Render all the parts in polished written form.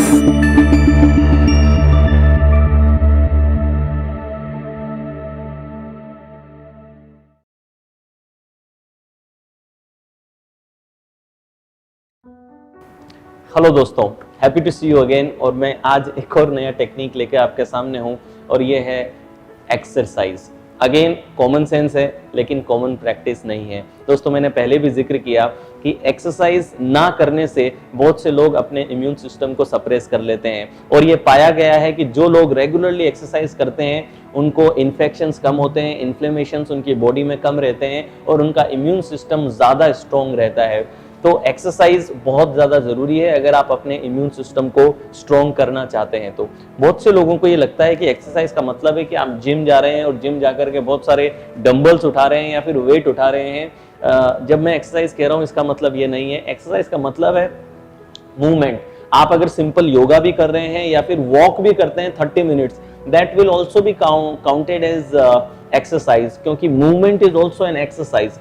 Hello दोस्तों, happy to see you again. और मैं आज एक और नया टेक्निक लेकर आपके सामने हूं और ये है एक्सरसाइज। अगेन कॉमन सेंस है लेकिन कॉमन प्रैक्टिस नहीं है। दोस्तों मैंने पहले भी जिक्र किया कि एक्सरसाइज ना करने से बहुत से लोग अपने इम्यून सिस्टम को सप्रेस कर लेते हैं और ये पाया गया है कि जो लोग रेगुलरली एक्सरसाइज करते हैं उनको इन्फेक्शंस कम होते हैं, इन्फ्लेमेशंस उनकी बॉडी में कम रहते हैं और उनका इम्यून सिस्टम ज़्यादा स्ट्रॉन्ग रहता है। तो एक्सरसाइज बहुत ज़्यादा ज़रूरी है अगर आप अपने इम्यून सिस्टम को स्ट्रॉन्ग करना चाहते हैं। तो बहुत से लोगों को ये लगता है कि एक्सरसाइज का मतलब है कि आप जिम जा रहे हैं और जिम जाकर के बहुत सारे डंबल्स उठा रहे हैं या फिर वेट उठा रहे हैं। जब मैं एक्सरसाइज कह रहा हूँ इसका मतलब ये नहीं है। एक्सरसाइज का मतलब है मूवमेंट। आप अगर सिंपल योगा भी कर रहे हैं या फिर वॉक भी करते हैं 30 minutes, that will also be counted as exercise, क्योंकि movement is also an exercise.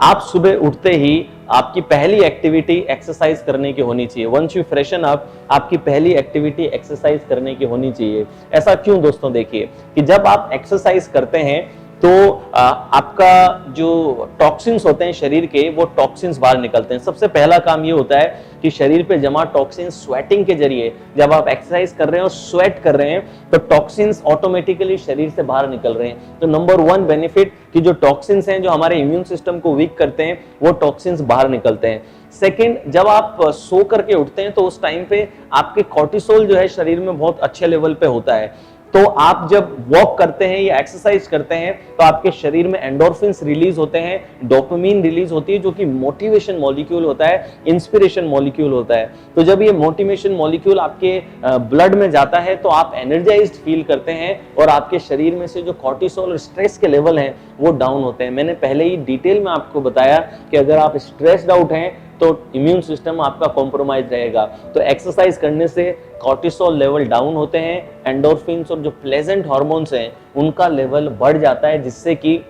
आप सुबह उठते ही आपकी पहली एक्टिविटी एक्सरसाइज करने की होनी चाहिए। वंस यू फ्रेशन अप, आपकी पहली एक्टिविटी एक्सरसाइज करने की होनी चाहिए। ऐसा क्यों दोस्तों? देखिए कि जब आप एक्सरसाइज करते हैं तो आपका जो टॉक्सिन्स होते हैं शरीर के, वो टॉक्सिन्स बाहर निकलते हैं। सबसे पहला काम ये होता है कि शरीर पे जमा टॉक्सिन्स स्वेटिंग के जरिए, जब आप एक्सरसाइज कर रहे हैं और स्वेट कर रहे हैं तो टॉक्सिन्स ऑटोमेटिकली शरीर से बाहर निकल रहे हैं। तो नंबर 1 बेनिफिट कि जो टॉक्सिन्स हैं जो हमारे इम्यून सिस्टम को वीक करते हैं वो टॉक्सिन्स बाहर निकलते हैं। सेकेंड, जब आप सो करके उठते हैं तो उस टाइम पे आपके कॉर्टिसोल जो है शरीर में बहुत अच्छे लेवल पे होता है। तो आप जब वॉक करते हैं या एक्सरसाइज करते हैं तो आपके शरीर में एंडोर्फिन्स रिलीज होते हैं, डोपामिन रिलीज होती है जो कि मोटिवेशन मॉलिक्यूल होता है, इंस्पिरेशन मॉलिक्यूल होता है। तो जब ये मोटिवेशन मॉलिक्यूल आपके ब्लड में जाता है तो आप एनर्जाइज्ड फील करते हैं और आपके शरीर में से जो कॉर्टिसोल और स्ट्रेस के लेवल हैं वो डाउन होते हैं। मैंने पहले ही डिटेल में आपको बताया कि अगर आप स्ट्रेस्ड आउट हैं तो इम्यून सिस्टम आपका कॉम्प्रोमाइज रहेगा। तो एक्सरसाइज करने से कॉर्टिसोल लेवल डाउन होते हैं, एंडोर्फिन्स और जो प्लेजेंट हार्मोन्स हैं उनका लेवल बढ़ जाता है, जिससे कि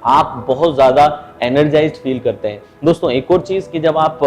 आप बहुत ज़्यादा एनर्जाइज्ड फील करते हैं। दोस्तों एक और चीज़ कि जब आप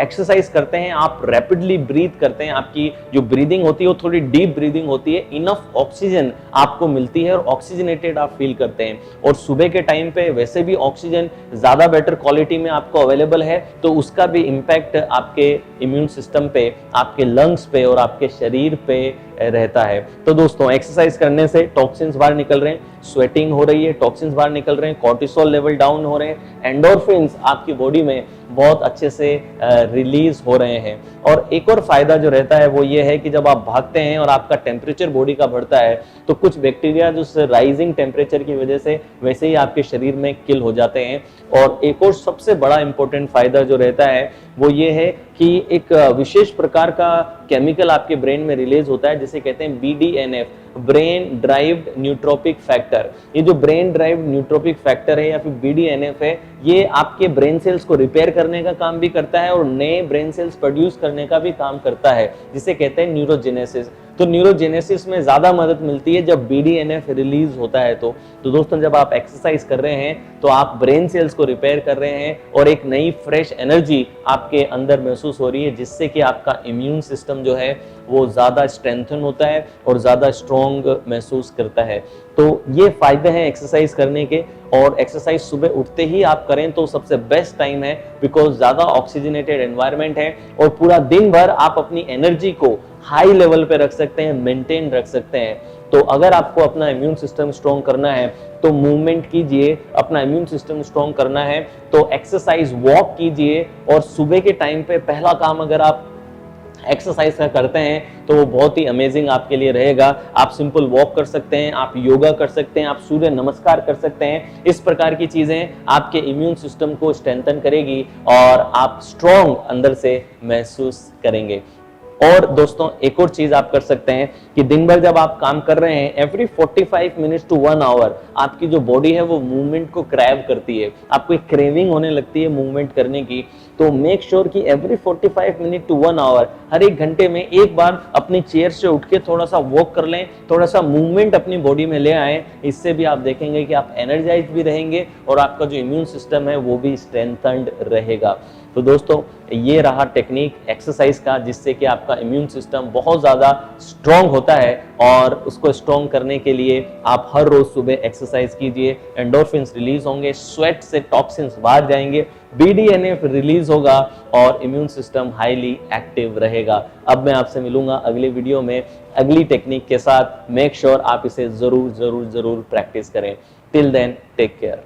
एक्सरसाइज करते हैं आप रैपिडली ब्रीथ करते हैं, आपकी जो ब्रीदिंग होती है वो थोड़ी डीप ब्रीदिंग होती है, इनफ ऑक्सीजन आपको मिलती है और ऑक्सीजनेटेड आप फील करते हैं। और सुबह के टाइम पे वैसे भी ऑक्सीजन ज़्यादा बेटर क्वालिटी में आपको अवेलेबल है, तो उसका भी इम्पैक्ट आपके इम्यून सिस्टम पे, आपके लंग्स पे और आपके शरीर पे रहता है। तो दोस्तों एक्सरसाइज करने से टॉक्सिन्स बाहर निकल रहे हैं, स्वेटिंग हो रही है, टॉक्सिन्स बाहर निकल रहे हैं, कॉर्टिसोल लेवल डाउन हो रहे हैं, एंडोर्फिन्स आपकी बॉडी में बहुत अच्छे से रिलीज हो रहे हैं। और एक और फायदा जो रहता है वो ये है कि जब आप भागते हैं और आपका टेम्परेचर बॉडी का बढ़ता है तो कुछ बैक्टीरिया जो राइजिंग टेम्परेचर की वजह से वैसे ही आपके शरीर में किल हो जाते हैं। और एक और सबसे बड़ा इंपॉर्टेंट फायदा जो रहता है वो ये है कि एक विशेष प्रकार का केमिकल आपके ब्रेन में रिलीज होता है जिसे कहते हैं BDNF, ब्रेन ड्राइव्ड न्यूट्रोपिक फैक्टर। ये जो ब्रेन ड्राइव्ड न्यूट्रोपिक फैक्टर है या फिर BDNF है, ये आपके ब्रेन सेल्स को रिपेयर करने का काम भी करता है और नए ब्रेन सेल्स प्रोड्यूस करने का भी काम करता है, जिसे कहते हैं न्यूरोजेनेसिस। तो न्यूरोजेनेसिस में ज्यादा मदद मिलती है जब BDNF रिलीज होता है। तो दोस्तों जब आप एक्सरसाइज कर रहे हैं तो आप ब्रेन सेल्स को रिपेयर कर रहे हैं और एक नई फ्रेश एनर्जी आपके अंदर महसूस हो रही है, जिससे कि आपका इम्यून सिस्टम जो है वो ज़्यादा स्ट्रेंथन होता है और ज़्यादा स्ट्रॉन्ग महसूस करता है। तो ये फ़ायदे हैं एक्सरसाइज करने के। और एक्सरसाइज सुबह उठते ही आप करें तो सबसे बेस्ट टाइम है, बिकॉज ज़्यादा ऑक्सीजनेटेड एनवायरनमेंट है और पूरा दिन भर आप अपनी एनर्जी को हाई लेवल पे रख सकते हैं, मेंटेन रख सकते हैं। तो अगर आपको अपना इम्यून सिस्टम स्ट्रॉन्ग करना है तो मूवमेंट कीजिए, अपना इम्यून सिस्टम स्ट्रॉन्ग करना है तो एक्सरसाइज वॉक कीजिए। और सुबह के टाइम पे पहला काम अगर आप एक्सरसाइज का करते हैं तो वो बहुत ही अमेजिंग आपके लिए रहेगा। आप सिंपल वॉक कर सकते हैं, आप योगा कर सकते हैं, आप सूर्य नमस्कार कर सकते हैं। इस प्रकार की चीजें आपके इम्यून सिस्टम को स्ट्रेंथन करेगी और आप स्ट्रॉन्ग अंदर से महसूस करेंगे। और दोस्तों एक और चीज आप कर सकते हैं कि दिन भर जब आप काम कर रहे हैं, एवरी 45 मिनट्स टू 1 आवर आपकी जो बॉडी है वो मूवमेंट को क्रैव करती है, आपको एक क्रेविंग होने लगती है मूवमेंट करने की। तो मेक श्योर कि एवरी 45 मिनट टू 1 आवर, हर एक घंटे में एक बार अपनी चेयर से उठ के थोड़ा सा वॉक कर लें, थोड़ा सा मूवमेंट अपनी बॉडी में ले आए। इससे भी आप देखेंगे कि आप एनर्जाइज भी रहेंगे और आपका जो इम्यून सिस्टम है वो भी स्ट्रेंथन्ड रहेगा। तो दोस्तों ये रहा टेक्निक एक्सरसाइज का, जिससे कि आपका इम्यून सिस्टम बहुत ज़्यादा स्ट्रॉन्ग होता है, और उसको स्ट्रॉन्ग करने के लिए आप हर रोज सुबह एक्सरसाइज कीजिए। एंडोर्फिन्स रिलीज होंगे, स्वेट से टॉक्सिन्स बाहर जाएंगे, BDNF रिलीज होगा और इम्यून सिस्टम हाईली एक्टिव रहेगा। अब मैं आपसे मिलूंगा अगली वीडियो में अगली टेक्निक के साथ। मेक श्योर आप इसे जरूर जरूर जरूर प्रैक्टिस करें। Till then take care.